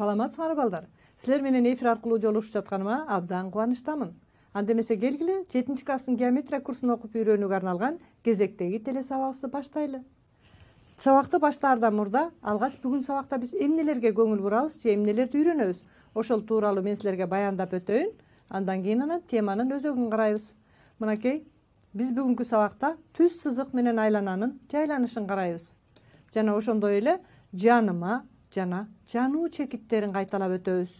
Саламатсыңар балдар. Силер менен эфир аркылуу жолугушуп жатканыма абдан кубанычтамын. Анда эмесе келгиле 7-класстын геометрия курсун окуп үйрөнүүгө арналган кезектеги теле сабагыбызды баштайлы. Сабакты баштаардан мурда алгач бүгүн сабакта биз эмнелерге көңүл бурабыз же эмнелерди үйрөнөбүз? Ошол тууралуу мен силерге баяндап өтөйүн. Андан кийин анан теманын өзөгүн карайбыз. Мынакей, биз бүгүнкү сабакта түз сызык менен айлананын жайланышын карайбыз. Жана ошондой эле жаныма жана жануу чекиттерин кайталап өтөбүз.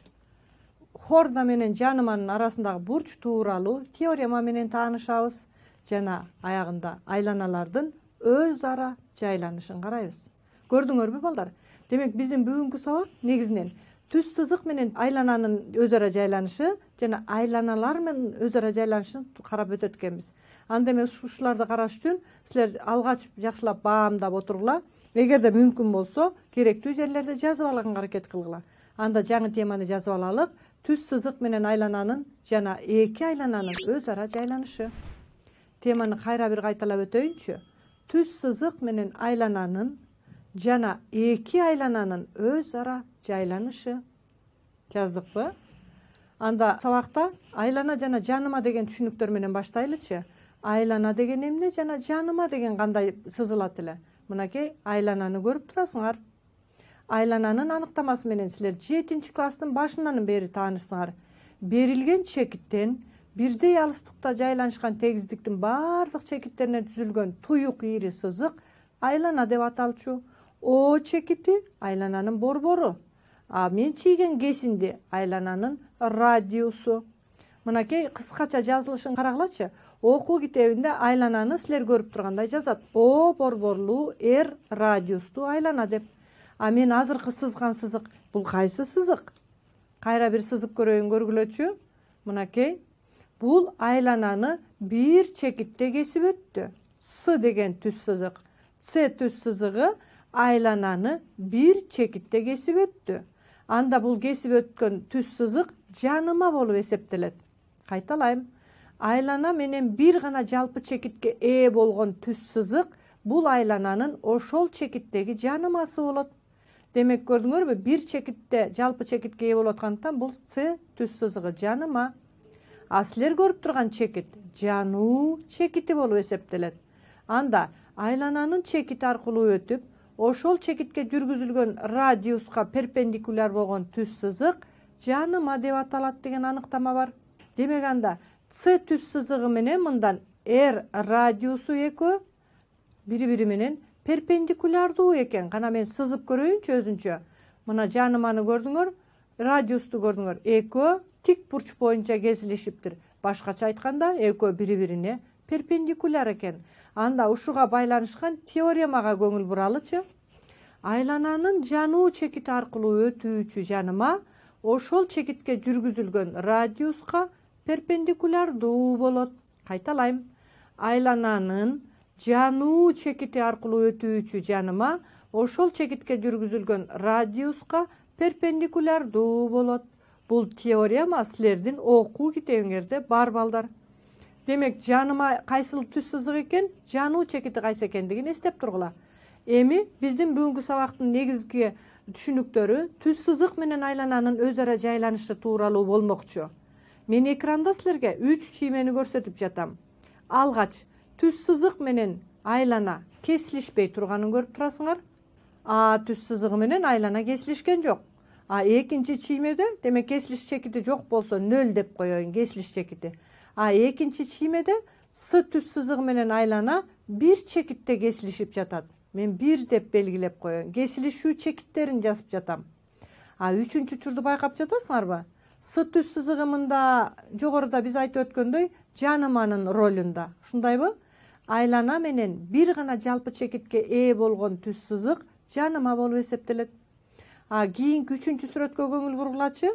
Хорда менен жаныманын арасындагы бурч тууралуу теорема менен таанышабыз жана аягында айланалардын өз ара жайланышын карайбыз. Көрдүңөрбү балдар? Демек биздин бүгүнкү сабак негизинен түз сызык менен айлананын өз ара жайланышы жана айланалар менен өз ара жайланышын карап өтөт экенбиз. Анда эми ушуларды караш үчүн силер алгач жакшылап баамдап отургула. Эгерде мүмкүн болсо, керектүү жерлерде жазып алганга аракет кылгыла. Анда жаңы теманы жазып алалык. Түз сызык менен айлананын жана эки айлананын өз ара жайланышы. Теманы кайра бир кайталап өтөйүнчү. Түз сызык менен айлананын жана эки айлананын өз ара жайланышы. Жаздыкпы? Анда сабакта айлана жана жаныма деген түшүнүктөр менен баштайлычы. Айлана деген эмне жана жаныма деген кандай сызылат эле? Мынакей айлананы көрүп турасыңар. Айлананын аныктамасы менен силер 7-класстын башынан бери таанышсыңар. Берилген чекиттен бирдей алыстыкта жайланышкан тегиздиктин баардык чекиттерине түзүлгөн туюк ийри сызык айлана деп аталчу. О чекити айлананын борбору. А мен чийген кесинди айлананын радиусу. Мынакей кыскача жазылышын карагылачы. Окуу китебинде айлананы силер көрүп тургандай жазат. О борборлуу R радиустуу айлана деп. А мен азыркы сызган сызык бул кайсы сызык? Кайра бир сызып көргүлөчү. Мынакей бул айлананы бир чекитте кесип өттү. С деген түз сызык. С түз сызыгы айлананы бир чекитте кесип өттү. Анда бул кесип өткөн түз сызык жаныма болуп эсептелет. Кайталайм. Айлана менен бир гана жалпы чекитке ээ болгон түз сызык бул айлананын ошол чекиттеги жанымасы болот. Демек көрдүңөрбү, бир чекитте жалпы чекитке ээ болуп аткандыктан бул С түз сызыгы жаныма. А силер көрүп турган чекит жануу чекити болуп эсептелет. Анда айлананын чекити аркылуу өтүп, ошол чекитке жүргүзүлгөн радиуска перпендикуляр болгон түз сызык жаныма деп аталат деген аныктама бар. Демек анда С түз сызыгы менен мындан R радиусу экөө бири-бири менен перпендикулярдуу экен. Кана мен сызып көрөйүнчү өзүнчө. Мына жаныманы көрдүңөр, радиусту көрдүңөр. Экөө тик бурч боюнча кесилишиптир. Башкача айтканда экөө бири-бирине перпендикуляр экен. Анда ушуга байланышкан теоремага көңүл буралычы. Айлананын жануу чекити аркылуу өтүүчү жаныма ошол чекитке жүргүзүлгөн радиуска перпендикулярдуу болот. Кайталайм. Айлананын жануу чекити аркылуу өтүүчү жаныма ошол чекитке жүргүзүлгөн радиуска перпендикулярдуу болот. Бул теорема силердин окуу китебиңерде бар балдар. Демек жаныма кайсыл түз сызык экен, жануу чекити кайсы экендигин эстеп тургула. Эми биздин бүгүнкү сабактын негизги түшүнүктөрү түз сызык менен айлананын өз ара жайланышы тууралуу болмокчу. Мен экранда силерге 3 чиймени көрсөтүп жатам. Алгач түз сызык менен айлана кесилишпей турганын көрүп турасыңар. А түз сызыгы менен айлана кесилишкен жок. А экинчи чиймеде, демек кесилиш чекити жок болсо 0 деп коеюн, кесилиш чекити. А экинчи чиймеде С түз сызыгы менен айлана бир чекитте кесилишип жатат. Мен 1 деп белгилеп коеюн. Кесилишүү чекиттерин жазып жатам. А үчүнчү учурду байкап жатасыңарбы? С түз сызыгы мында жогоруда биз айтып өткөндөй жаныманын ролунда. Ушундайбы? Айлана менен бир гана жалпы чекитке ээ болгон түз сызык жаныма болуп эсептелет. А кийинки үчүнчү сүрөткө көңүл бургулачы.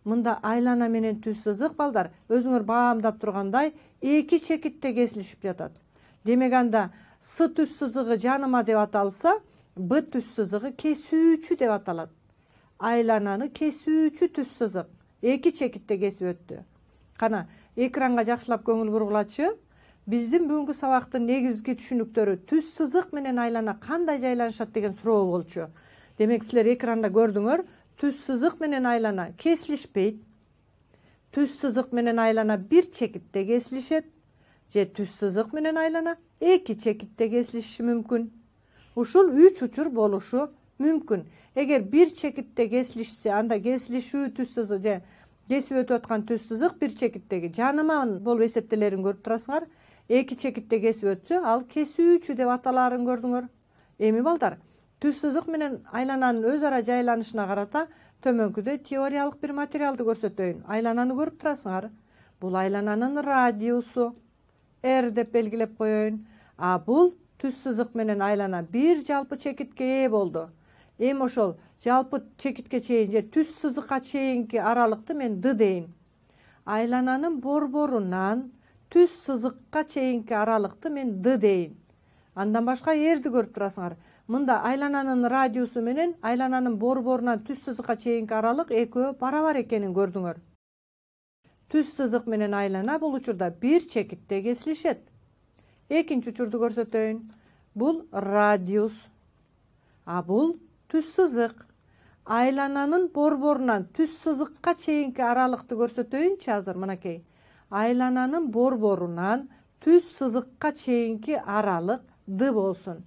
Мында айлана менен түз сызык балдар өзүңөр баамдап тургандай эки чекитте кесилишип жатат. Демек анда С түз сызыгы жаныма деп аталса, Б түз сызыгы кесүүчү деп аталат. Айлананы кесүүчү түз сызык эки чекитте кесип өттү. Кана экранга жакшылап көңүл бургулачы. Биздин бүгүнкү сабактын негизги түшүнүктөрү түз сызык менен айлана кандай жайланышат деген суроо болчу. Демек силер экранда көрдүңөр, түз сызык менен айлана кесилишпейт. Түз сызык менен айлана бир чекитте кесилишет же түз сызык менен айлана эки чекитте кесилиши мүмкүн. Ушул 3 учур болушу мүмкүн. Эгер бир чекитте кесилишсе, анда кесилишүү түз сызык же кесип өтүп аткан түз сызык бир чекиттеги жаныман болуп эсептелерин көрүп турасыңар. Эки чекитте кесип өтсө, ал кесүүчү деп аталаарын көрдүңөр. Эми балдар, түз сызык менен айлананын өз ара жайланышына карата төмөнкүдөй теориялык бир материалды көрсөтөйүн. Айлананы көрүп турасыңар. Бул айлананын радиусу R деп белгилеп коеюн. А бул түз сызык менен айлана бир жалпы чекитке ээ болду. Эми ошол жалпы чекитке чейин же түз сызыкка чейинки аралыкты мен D дейин. Айлананын борборунан түз сызыкка чейинки аралыкты мен D дейин. Андан башка R'ди көрүп турасыңар. Мында айлананын радиусу менен айлананын борборунан түз сызыкка чейинки аралык экөө барабар экенин көрдүңөр. Түз сызык менен айлана бул учурда бир чекитте кесилишет. Экинчи учурду көрсөтөйүн. Бул радиус. А бул түз сызык. Айлананын борборунан түз сызыкка чейинки аралыкты көрсөтөйүнчү азыр мынакей. Айлананын борборунан түз сызыкка чейинки аралык D болсун.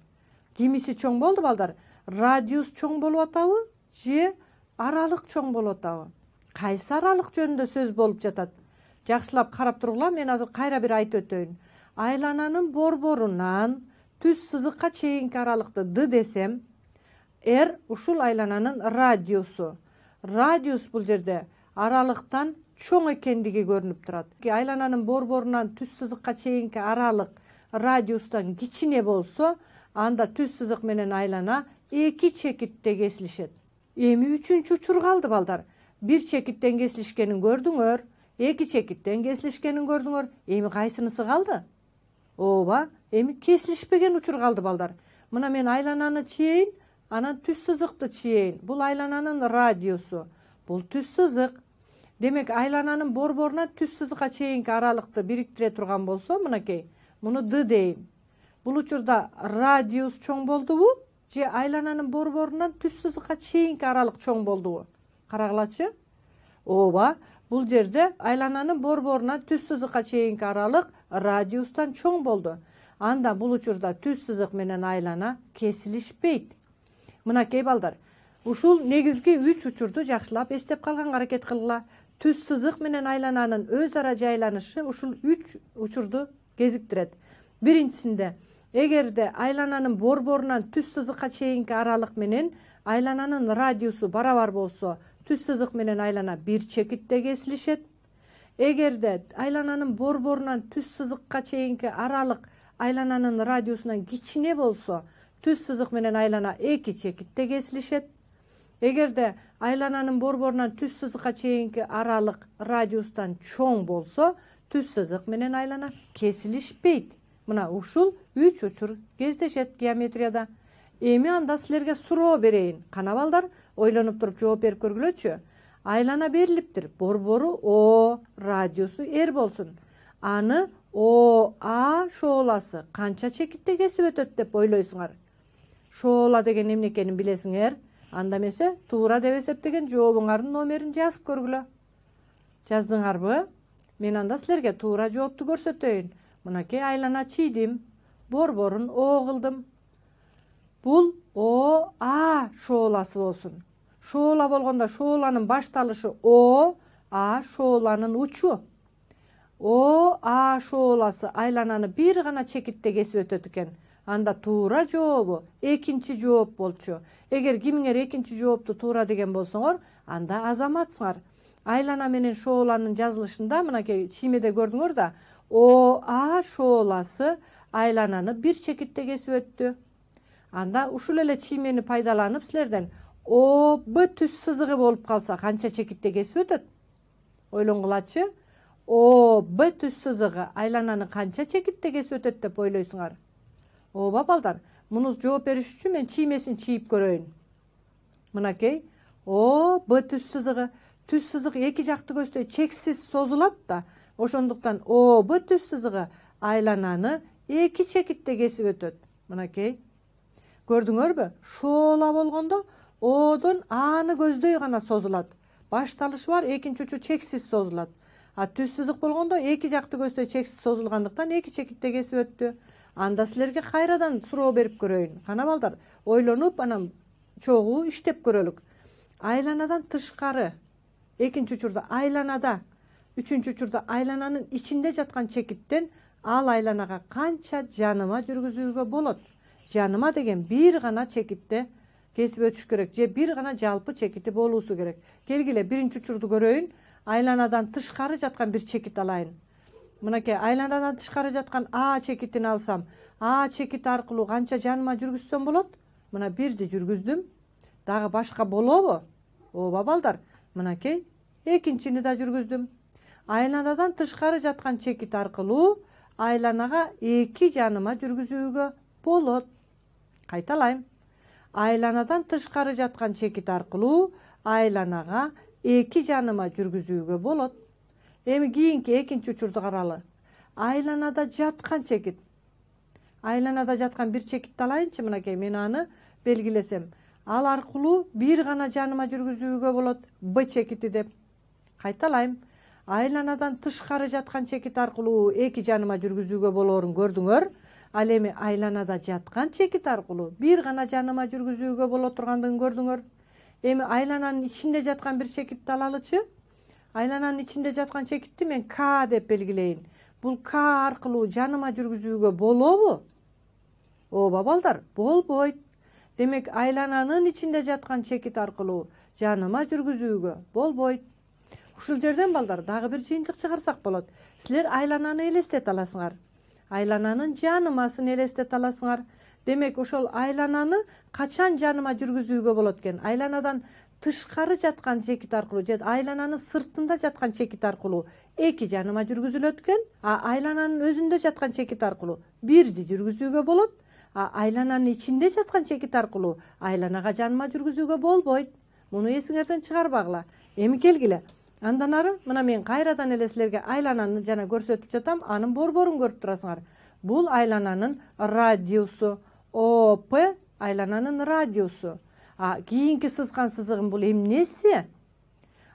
Кимиси чоң болду балдар? Радиус чоң болуп атабы же аралык чоң болуп атабы? Кайсы аралык жөнүндө сөз болуп жатат? Жакшылап карап тургула, мен азыр кайра бир айтып өтөйүн. Айлананын борборунан түз сызыкка чейинки аралыкты D десем, R ушул айлананын радиусу. Радиус бул жерде аралыктан чоң экендиги көрүнүп турат. Айлананын борборунан түз сызыкка чейинки аралык радиустан кичине болсо, анда түз сызык менен айлана эки чекитте кесилишет. Эми үчүнчү учур калды балдар. Бир чекиттен кесилишкенин көрдүңөр, эки чекиттен кесилишкенин көрдүңөр. Эми кайсынысы калды? Ооба, эми кесилишпеген учур калды балдар. Мына мен айлананы чийин, анан түз сызыкты чийин. Бул айлананын радиусу. Бул түз сызык. Демек айлананын борборунан түз сызыкка чейинки аралыкты бириктире турган болсо, мынакей, муну D дейин. Бул учурда радиус чоң болдубу же айлананын борборунан түз сызыкка чейинки аралык чоң болдубу? Карагылачы. Ооба, бул жерде айлананын борборунан түз сызыкка чейинки аралык радиустан чоң болду. Анда бул учурда түз сызык менен айлана кесилишпейт. Мынакей балдар, ушул негизги 3 учурду жакшылап эстеп калганга аракет кылгыла. Түз сызык менен айлананын өз ара жайланышы ушул 3 учурду кезиктирет. Биринчисинде, эгерде айлананын борборунан түз сызыкка чейинки аралык менен айлананын радиусу барабар болсо, түз сызык менен айлана бир чекитте кесилишет. Эгерде айлананын борборунан түз сызыкка чейинки аралык айлананын радиусунан кичине болсо, түз сызык менен айлана эки чекитте кесилишет. Эгерде айлананын борборунан түз сызыкка чейинки аралык радиустан чоң болсо, түз сызык менен айлана кесилишпейт. Мына ушул 3 учур кездешет геометрияда. Эми анда силерге суроо берейин. Кана балдар, ойлонуп туруп жооп берип көргүлөчү. Айлана берилиптир. Борбору О, радиусу R болсун. Аны ОА шооласы канча чекитте кесип өтөт деп ойлойсуңар? Шоола деген эмне экенин билесиңер? Анда эмесе туура деп эсептеген жообуңардын номерин жазып көргүлө. Жаздыңарбы? Мен анда силерге туура жоопту көрсөтөйүн. Мынакей айлана чийдим. Борборун О кылдым. Бул ОА шооласы болсун. Шоола болгондо шооланын башталышы О, А шооланын учу. ОА шооласы айлананы бир гана чекитте кесип өтөт экен. Анда туура жообу экинчи жооп болчу. Эгер кимиңер экинчи жоопту туура деген болсоңор, анда азаматсыңар. Айлана менен шооланын жазылышында мынакей чиймеде көрдүңөр да, ОА шооласы айлананы бир чекитте кесип өттү. Анда ушул эле чиймени пайдаланып силерден ОБ түз сызыгы болуп калса канча чекитте кесип өтөт? Ойлоңгулачы. ОБ түз сызыгы айлананы канча чекитте кесип өтөт деп ойлойсуңар? Ооба балдар, муну жооп бериш үчүн мен чиймесин чийип көрөйүн. Мынакей ОБ түз сызык эки жакты көздөй чексиз созулат да, ошондуктан ОБ түз сызыгы айлананы эки чекитте кесип өтөт. Мынакей. Көрдүңөрбү? Шоола болгондо O'дон A'ны көздөй гана созулат. Башталышы бар, экинчи учу чексиз созулат. Түз сызык болгондо эки жакты көздөй чексиз созулгандыктан эки чекитте кесип өттү. Анда силерге кайрадан суроо берип көрөйүн. Кана балдар, ойлонуп анан чогуу иштеп көрөлүк. Айланадан тышкары, экинчи учурда айланада, үчүнчү учурда айлананын ичинде жаткан чекиттен ал айланага канча жаныма жүргүзүүгө болот? Жаныма деген бир гана чекитте кесип өтүш керек же бир гана жалпы чекити болуусу керек. Келгиле биринчи учурду көрөйүн. Айланадан тышкары жаткан бир чекит алайын. Мынакей айланадан тышкары жаткан А чекитин алсам, А чекити аркылуу канча жаныма жүргүзсөм болот? Мына бирди жүргүздүм. Дагы башка болобу? Ооба балдар. Мынакей экинчини да жүргүздүм. Айланадан тышкары жаткан чекит аркылуу айланага эки жаныма жүргүзүүгө болот. Кайталайм. Айланадан тышкары жаткан чекит аркылуу айланага эки жаныма жүргүзүүгө болот. Эми кийинки экинчи учурду каралы. Айланада жаткан чекит. Айланада жаткан бир чекитти алайынчы, мынакей мен аны белгилесем. Ал аркылуу бир гана жаныма жүргүзүүгө болот. Б чекити деп. Кайталайм. Айланадан тышкары жаткан чекит аркылуу эки жаныма жүргүзүүгө болоорун көрдүңөр. Ал эми айланада жаткан чекит аркылуу бир гана жаныма жүргүзүүгө боло тургандыгын көрдүңөр. Эми айлананын ичинде жаткан бир чекитти алалычы. Айлананын ичинде жаткан чекитти мен К деп белгилейин. Бул К аркылуу жаныма жүргүзүүгө болобу? Ооба балдар, болбойт. Демек айлананын ичинде жаткан чекит аркылуу жаныма жүргүзүүгө болбойт. Ушул жерден балдар дагы бир жыйынтык чыгарсак болот. Силер айлананы элестете аласыңар. Айлананын жанымасын элестете аласыңар. Демек ошол айлананы качан жаныма жүргүзүүгө болот экен? Айланадан тышкары жаткан чекит аркылуу же айлананын сыртында жаткан чекит аркылуу эки жаныма жүргүзүлөт экен. Айлананын өзүндө жаткан чекит аркылуу бирди жүргүзүүгө болот. Айлананын ичинде жаткан чекит аркылуу айланага жаныма жүргүзүүгө болбойт. Муну эсиңерден чыгарбагыла. Эми келгиле. Андан ары мына мен кайрадан эле силерге айлананы жана көрсөтүп жатам, анын борборун көрүп турасыңар. Бул айлананын радиусу. ОП айлананын радиусу. Кийинки сызган сызыгым бул эмнеси?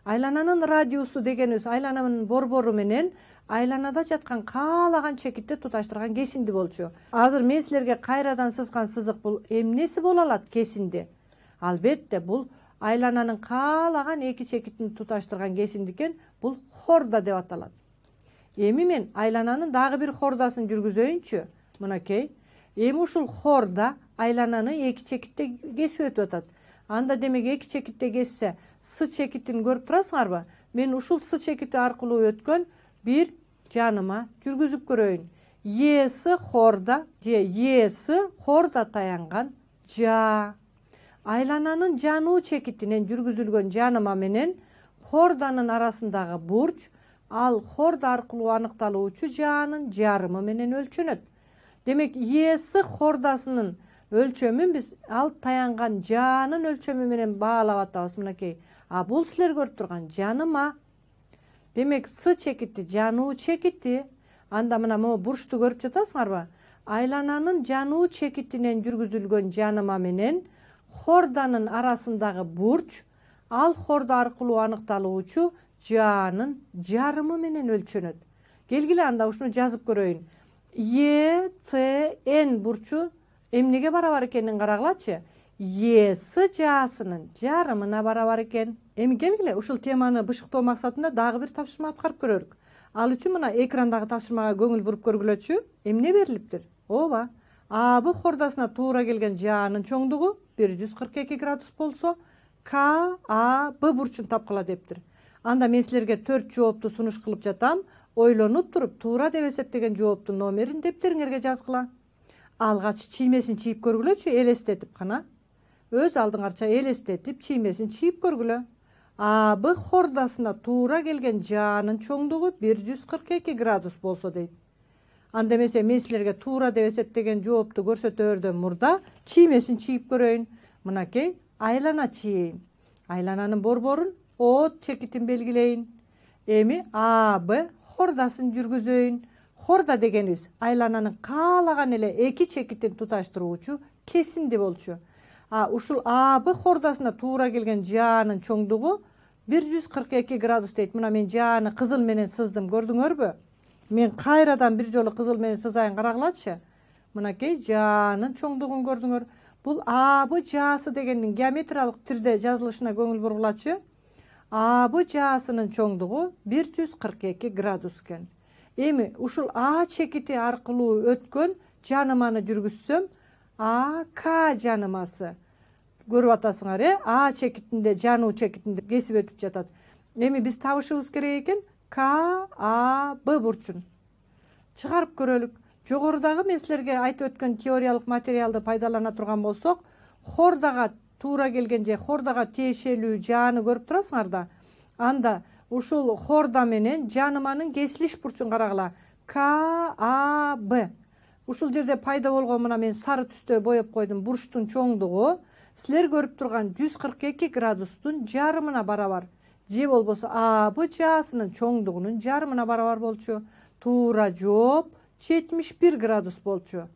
Айлананын радиусу дегенибиз айлананын борбору менен айланада жаткан каалаган чекитти туташтырган кесинди болчу. Азыр мен силерге кайрадан сызган сызык бул эмнеси боло алат кесинди? Албетте бул айлананын каалаган эки чекитин туташтырган кесинди экен. Бул хорда деп аталат. Эми мен айлананын дагы бир хордасын жүргүзөйүнчү. Мынакей. Эми ушул хорда айлананы эки чекитте кесип өтүп атат. Анда демек эки чекитте кессе, С чекитин көрүп турасыңарбы? Мен ушул С чекити аркылуу өткөн бир жаныма жүргүзүп көрөйүн. ЕС хорда же ЕС хорда таянган жа. Айлананын жануу чекитинен жүргүзүлгөн жаныма менен хорданын арасындагы бурч ал хорда аркылуу аныкталуучу жаанын жарымы менен өлчөнөт. Демек ЕС хордасынын өлчөмүн биз ал таянган жаанын өлчөмү менен баалап атабыз. Мынакей. Бул силер көрүп турган жаныма. Демек С чекити жануу чекити. Анда мына могу бурчту көрүп жатасыңарбы? Айлананын жануу чекитинен жүргүзүлгөн жаныма менен хорданын арасындагы бурч ал хорда аркылуу аныкталуучу жаанын жарымы менен өлчөнөт. Келгиле анда ушуну жазып көрөйүн. ЕЦН бурчу эмнеге барабар экенин карагылачы. ЕС жаасынын жарымына барабар экен. Эми келгиле ушул теманы бышыктоо максатында дагы бир тапшырма аткарып көрөлүк. Ал үчүн мына экрандагы тапшырмага көңүл буруп көргүлөчү. Эмне берилиптир? Ооба. АБ хордасына туура келген жаанын чоңдугу 142 градус болсо, КАБ бурчун тапкыла дептир. Анда мен силерге 4 жоопту сунуш кылып жатам. Ойлонуп туруп туура деп эсептеген жооптун номерин дептериңерге жазгыла. Алгач чиймесин чийип көргүлөчү, элестетип кана. Өз алдыңарча элестетип чиймесин чийип көргүлө. АБ хордасына туура келген жаанын чоңдугу 142 градус болсо дейт. Анда эмесе мен силерге туура деп эсептеген жоопту көрсөтөөрдөн мурда чиймесин чийип көрөйүн. Мынакей айлана чийейин. Айлананын борборун О чекитин белгилейин. Эми АБ хордасын жүргүзөйүн. Хорда дегенибиз айлананын каалаган эле эки чекитин туташтыруучу кесинди болчу. Ушул АБ хордасына туура келген жаанын чоңдугу 142 градус дейт. Мына мен жааны кызыл менен сыздым, көрдүңөрбү? Мен кайрадан бир жолу кызыл менен сызайын, карагылачы. Мынакей жаанын чоңдугун көрдүңөр. Бул АБ жаасы дегендин геометриялык тирде жазылышына көңүл бургулачы. АБ жаасынын чоңдугу 142 градус экен. Эми ушул А чекити аркылуу өткөн жаныманы жүргүзсөм, АК жанымасы көрүп атасыңар, А чекитинде, жануу чекитинде кесип өтүп жатат. Эми биз табышыбыз керек экен КАБ бурчун. Чыгарып көрөлүк. Жогорудагы мен силерге айтып өткөн теориялык материалды пайдалана турган болсок, хордага туура келген же хордага тиешелүү жааны көрүп турасыңар да. Анда ушул хорда менен жаныманын кесилиш бурчун карагыла. КАБ. Ушул жерде пайда болгон, мына мен сары түстө боеп койдум, бурчтун чоңдугу силер көрүп турган 142 градустун жарымына барабар. Же болбосо АБ жаасынын чоңдугунун жарымына барабар болчу. Туура жооп 71 градус болчу.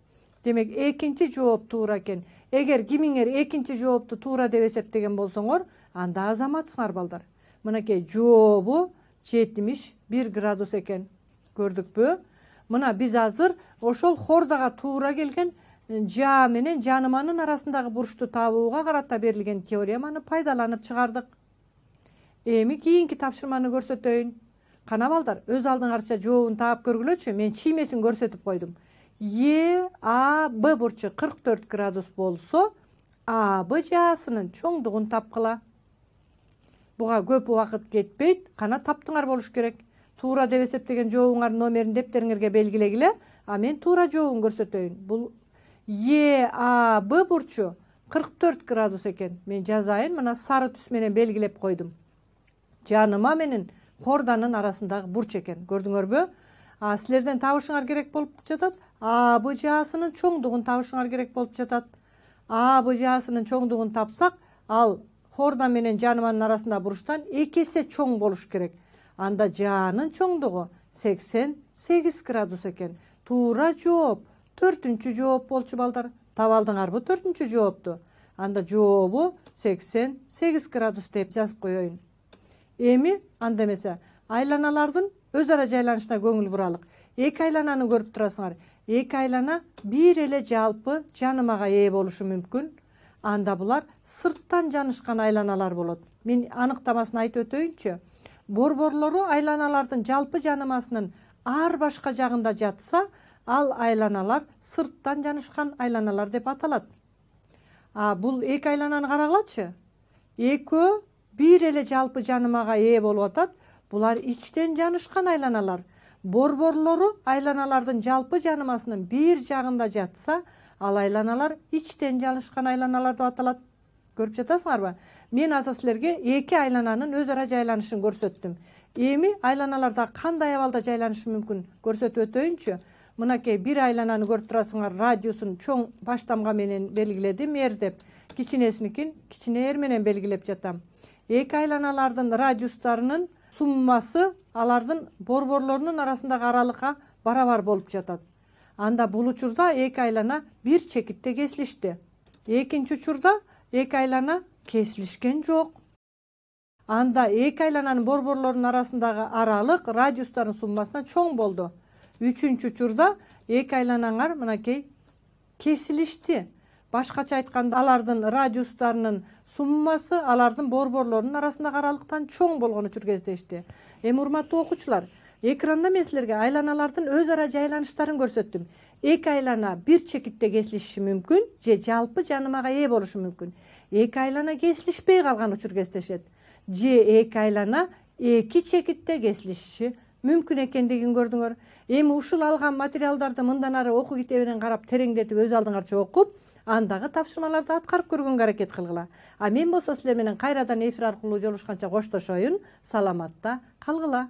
Демек экинчи жооп туура экен. Эгер кимиңер экинчи жоопту туура деп эсептеген болсоңор, анда азаматсыңар балдар. Мынакей жообу 71 градус экен. Көрдүкпү? Мына биз азыр ошол хордага туура келген жаа менен жаныманын арасындагы бурчту табууга карата берилген теореманы пайдаланып чыгардык. Эми кийинки тапшырманы көрсөтөйүн. Кана балдар, өз алдыңарча жообун таап көргүлөчү. Мен чиймесин көрсөтүп койдум. ЕАБ бурчу 44 градус болсо, АБ жаасынын чоңдугун тапкыла. Буга көп убакыт кетпейт, кана таптыңар болуш керек. Туура деп эсептеген жообуңардын номерин дептериңерге белгилегиле, мен туура жообун көрсөтөйүн. Бул ЕАБ бурчу 44 градус экен. Мен жазайын, мына сары түс менен белгилеп койдум. Жаныма менен хорданын арасындагы бурч экен. Көрдүңөрбү? Силерден табышыңар керек болуп жатат. АБ жаасынын чоңдугун табышыңар керек болуп жатат. АБ жаасынын чоңдугун тапсак, ал хорда менен жаныманын арасындагы бурчтан 2 эсе чоң болуш керек. Анда жаанын чоңдугу 88 градус экен. Туура жооп 4-үнчү жооп болчу балдар. Таба алдыңарбы 4-үнчү жоопту? Анда жообу 88 градус деп жазып коеюн. Эми анда эмесе айланалардын өз ара жайланышына көңүл буралык. Эки айлананы көрүп турасыңар. Эки айлана бир эле жалпы жанымага ээ болушу мүмкүн. Анда булар сырттан жанышкан айланалар болот. Мен аныктамасын айтып өтөйүнчү. Борборлору айланалардын жалпы жанымасынын ар башка жагында жатса, ал айланалар сырттан жанышкан айланалар деп аталат. Бул эки айлананы карагылачы. Экөө бир эле жалпы жанымага ээ болуп атат. Булар ичтен жанышкан айланалар. Борборлору айланалардын жалпы жанымасынын бир жагында жатса, ал айланалар ичтен жанышкан айланалар деп аталат. Көрүп жатасыңарбы? Мен азыр силерге эки айлананын өз ара жайланышын көрсөттүм. Эми айланаларда кандай абалда жайланышы мүмкүн көрсөтүп өтөйүнчү. Мынакей бир айлананы көрүп турасыңар, радиусун чоң баш тамга менен белгиледим, R деп. Кичинесиникин кичине R менен белгилеп жатам. Эки айланалардын радиустарынын суммасы алардын борборлорунун арасындагы аралыкка барабар болуп жатат. Анда бул учурда эки айлана бир чекитте кесилишти. Экинчи учурда эки айлана кесилишкен жок. Анда эки айлананын борборлорунун арасындагы аралык радиустардын суммасынан чоң болду. Үчүнчү учурда эки айланаңар мынакей кесилишти. Башкача айтканда алардын радиустарынын суммасы алардын борборлорунун арасындагы аралыктан чоң болгон учур кездешти. Эми урматтуу окуучулар, экранда мен силерге айланалардын өз ара жайланыштарын көрсөттүм. Эки айлана бир чекитте кесилиши мүмкүн, же жалпы жанымага ээ болушу мүмкүн. Эки айлана кесилишпей калган учур кездешет. Же эки айлана эки чекитте кесилиши мүмкүн экендигин көрдүңөр. Эми ушул алган материалдарды мындан ары окуу китебинен карап тереңдетип өз алдыңарча окуп, андагы тапшырмаларды аткарып көргөнгө аракет кылгыла. Мен болсо силер менен кайрадан эфир аркылуу жолугушканча коштошоюн. Саламатта калгыла.